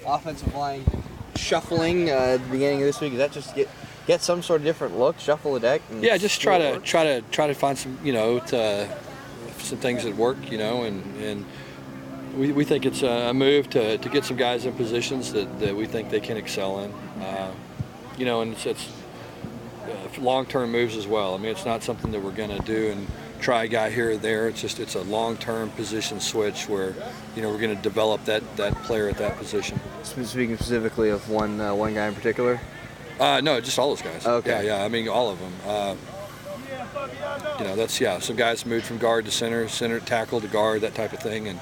Offensive line shuffling at the beginning of this week. Is that just to get some sort of different look, shuffle the deck? And yeah, just try to find some some things that work, and we think it's a move to get some guys in positions that we think they can excel in, and it's long-term moves as well. I mean, it's not something that we're going to do and try a guy here or there. It's a long-term position switch where we're going to develop that player at that position. Speaking specifically of one guy in particular. No, just all those guys. Okay. Yeah. I mean, all of them. Some guys moved from guard to center tackle to guard, that type of thing, and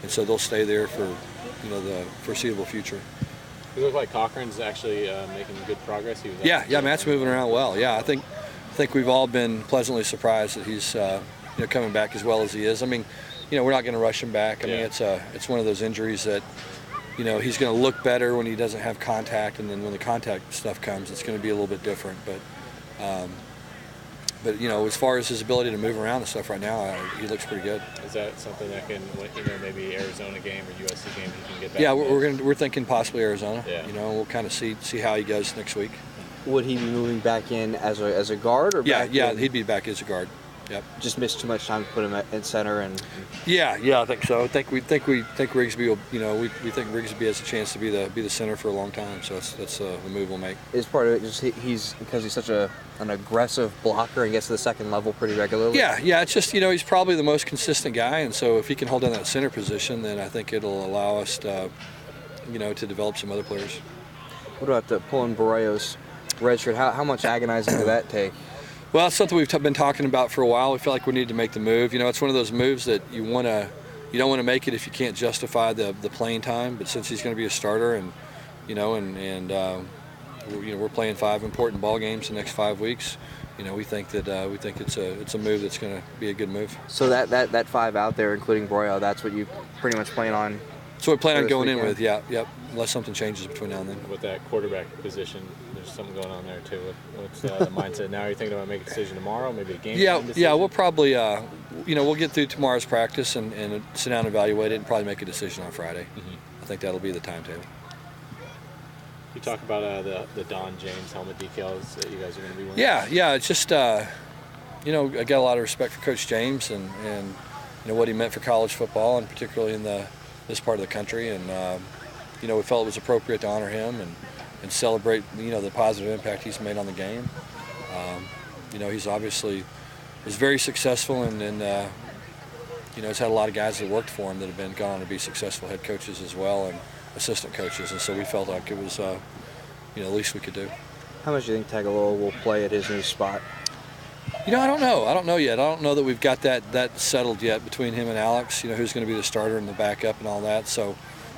so they'll stay there for the foreseeable future. It looks like Cochran's actually making good progress. Matt's moving around well. Yeah, I think we've all been pleasantly surprised that he's coming back as well as he is. I mean, we're not going to rush him back. I mean, it's one of those injuries that he's going to look better when he doesn't have contact, and then when the contact stuff comes, it's going to be a little bit different. But as far as his ability to move around and stuff right now, he looks pretty good. Is that something that can, maybe Arizona game or USC game, he can get back? Yeah, we're thinking possibly Arizona. Yeah. We'll kind of see how he goes next week. Would he be moving back in as a guard or? He'd be back as a guard. Yep. Just missed too much time to put him in center and. Yeah, I think so. I think Rigsby will. We think Rigsby has a chance to be the center for a long time. So that's the move we'll make. Is part of it just because he's such an aggressive blocker and gets to the second level pretty regularly? Yeah. It's just he's probably the most consistent guy, and so if he can hold down that center position, then I think it'll allow us to develop some other players. What about pulling Barreo's redshirt? How much agonizing did that take? Well, it's something we've been talking about for a while. We feel like we need to make the move. It's one of those moves that you don't want to make it if you can't justify the playing time. But since he's going to be a starter, and we're playing 5 important ball games the next 5 weeks, we think it's a move that's going to be a good move. So that 5 out there, including Barreo, that's what you pretty much plan on. So we plan on going in with, yep, unless something changes between now and then. With that quarterback position, there's something going on there too. What's the mindset now? Are you thinking about making a decision tomorrow, maybe a game? Yeah, we'll probably, we'll get through tomorrow's practice and sit down and evaluate it and probably make a decision on Friday. Mm-hmm. I think that'll be the timetable. You talk about the Don James helmet decals that you guys are going to be wearing. Yeah, it's just, I got a lot of respect for Coach James and what he meant for college football, and particularly in this part of the country, and we felt it was appropriate to honor him and celebrate the positive impact he's made on the game. He's obviously was very successful and has had a lot of guys that worked for him that have gone on to be successful head coaches as well and assistant coaches, and so we felt like it was the least we could do. How much do you think Tagovailoa will play at his new spot? I don't know yet. I don't know that we've got that settled yet between him and Alex, who's going to be the starter and the backup and all that. So,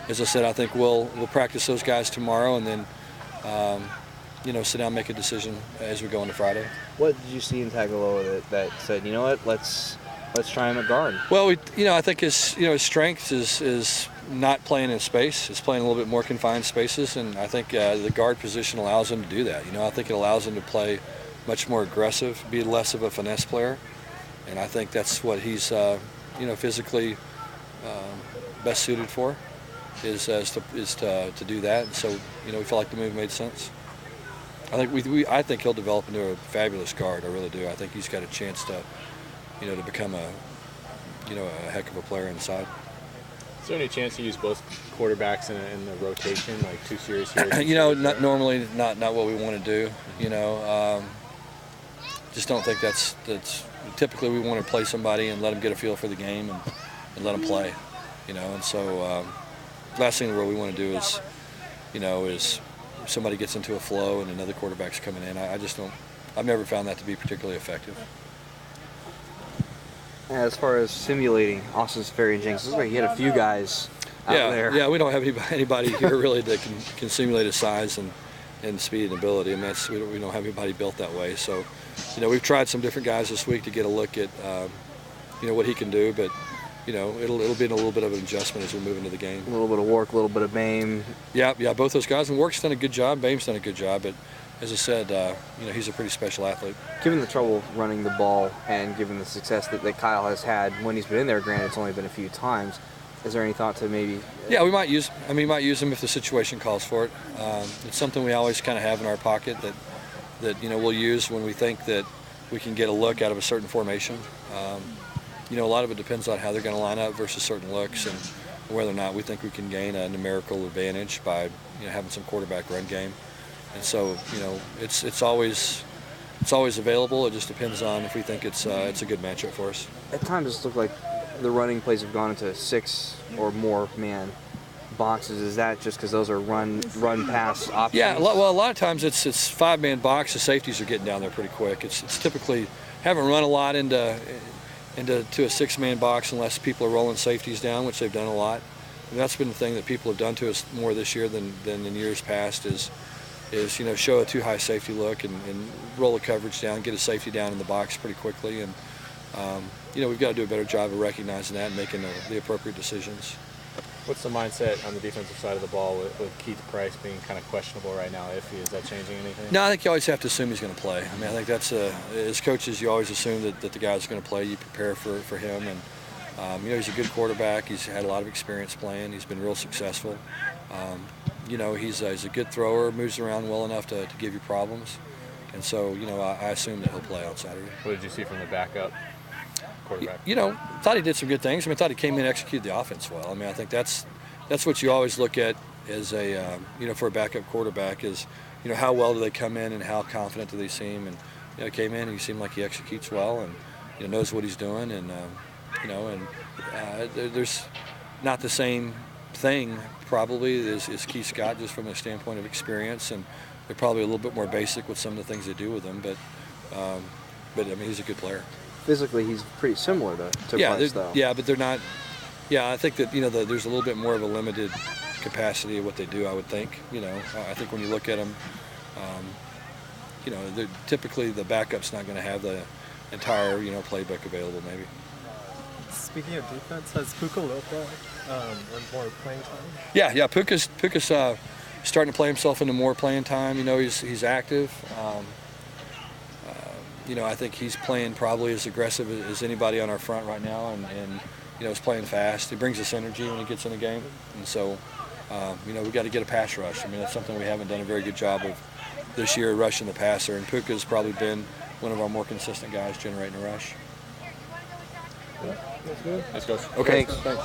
as I said, I think we'll practice those guys tomorrow and then, sit down and make a decision as we go into Friday. What did you see in Tagovailoa that said, let's try him at guard? Well, I think his strength is not playing in space. It's playing a little bit more confined spaces, and I think the guard position allows him to do that. I think it allows him to play much more aggressive, be less of a finesse player, and I think that's what he's, physically best suited for, is to do that. And so, we feel like the move made sense. I think I think he'll develop into a fabulous guard. I really do. I think he's got a chance to, to become a heck of a player inside. Is there any chance to use both quarterbacks in the rotation, like 2 series here? Not normally, not what we want to do. Just don't think that's typically we want to play somebody and let them get a feel for the game and let them play, and so last thing in the world we want to do is if somebody gets into a flow and another quarterback's coming in. I've never found that to be particularly effective. As far as simulating Austin Seferian-Jenkins, looks like he had a few guys out there. Yeah, we don't have anybody here really that can simulate his size and speed and ability. I mean, we don't have anybody built that way. So, we've tried some different guys this week to get a look at, what he can do. But, it'll be a little bit of an adjustment as we move into the game. A little bit of work, a little bit of Bame. Yeah, both those guys. And Work's done a good job. Bame's done a good job. But as I said, he's a pretty special athlete. Given the trouble running the ball and given the success that Kyle has had when he's been in there, granted it's only been a few times, Is there any thought to maybe? Yeah, we might use. I mean, we might use him if the situation calls for it. It's something we always kind of have in our pocket that we'll use when we think that we can get a look out of a certain formation. A lot of it depends on how they're going to line up versus certain looks and whether or not we think we can gain a numerical advantage by having some quarterback run game. And so it's always available. It just depends on if we think it's a good matchup for us. At times, it's looked like the running plays have gone into 6 or more man boxes. Is that just because those are run pass options? Yeah, well, a lot of times it's 5-man box. The safeties are getting down there pretty quick. It's typically haven't run a lot into a 6-man box unless people are rolling safeties down, which they've done a lot. And that's been the thing that people have done to us more this year than in years past is show a too high safety look and roll the coverage down, get a safety down in the box pretty quickly. And we've got to do a better job of recognizing that and making the appropriate decisions. What's the mindset on the defensive side of the ball with Keith Price being kind of questionable right now? Is that changing anything? No, I think you always have to assume he's going to play. I mean, I think that's as coaches, you always assume that the guy's going to play. You prepare for him, and he's a good quarterback. He's had a lot of experience playing. He's been real successful. He's a good thrower, moves around well enough to give you problems, and so I assume that he'll play on Saturday. What did you see from the backup quarterback? Thought he did some good things. I mean, I thought he came in and executed the offense well. I mean, I think that's what you always look at as a for a backup quarterback is how well do they come in and how confident do they seem, and he came in and he seemed like he executes well and knows what he's doing, and there's not the same thing probably as Keith Scott just from a standpoint of experience, and they're probably a little bit more basic with some of the things they do with him, but I mean, he's a good player. Physically, he's pretty similar to Price, though. Yeah, but they're not. Yeah, I think that there's a little bit more of a limited capacity of what they do. I would think. I think when you look at them, typically the backup's not going to have the entire playbook available. Maybe. Speaking of defense, has Puka Lopa earned more playing time? Yeah. Puka's starting to play himself into more playing time. He's active. I think he's playing probably as aggressive as anybody on our front right now, and he's playing fast. He brings us energy when he gets in the game, and so we've got to get a pass rush. I mean, that's something we haven't done a very good job of this year, rushing the passer, and Puka's probably been one of our more consistent guys generating a rush. Let's go. Okay. Thanks.